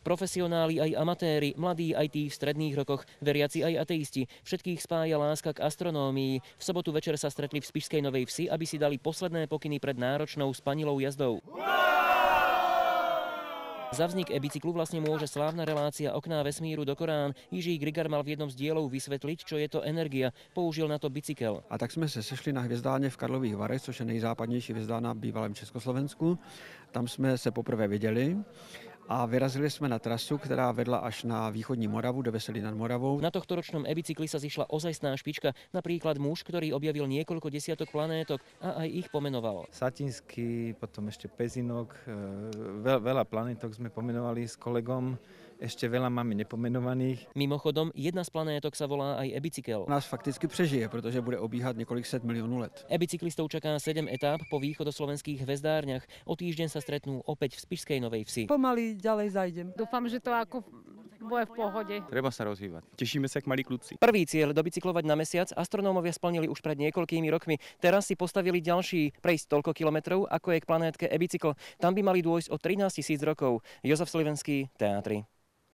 Profesionáli aj amatéri, mladí aj tí v stredných rokoch, veriaci aj ateisti, všetkých spája láska k astronómii. V sobotu večer sa stretli v spišskej Novej Vsi, aby si dali posledné pokyny pred náročnou spanilou jazdou. Za vznik e-bicyklu vlastne môže slávna relácia Okná vesmíru do Korán. Jiří Grigar mal v jednom z dielov vysvetliť, čo je to energia. Použil na to bicykel. A tak jsme se sešli na hvězdárně v Karlových Varech, což je nejzápadnější hvězdárna v bývalém Československu. Tam jsme se poprvé viděli a vyrazili jsme na trasu, která vedla až na východní Moravu, do Veselí nad Moravou. Na tohtoročnom e-bicykli sa zišla ozajstná špička, napríklad muž, ktorý objavil niekoľko desiatok planétok a aj ich pomenoval. Satinský, potom ešte Pezinok, veľa planétok sme pomenovali s kolegom, ešte veľa máme nepomenovaných. Mimochodom, jedna z planétok sa volá aj e-bicykel. Nás fakticky přežije, protože bude obíhat několik set milionů let. E-bicyklistov čaká 7 etáp po východoslovenských hvezdárniach. O týždeň sa stretnú opäť v spišskej Novej Vsi. Pomaly ďalej zajdem. Dúfam, že to ako bude v pohode. Treba sa rozhýbať. Tešíme sa, jak malí kľudci. Prvý cieľ dobicyklovať na mesiac astronómovia splnili už pred niekoľkými rokmi. Teraz si postavili ďalší, prejsť toľko kilometrov, ako je k planétke e-bicykl. Tam by mali dôjsť o 13 000 rokov. Jozef Slivenský, Teatry.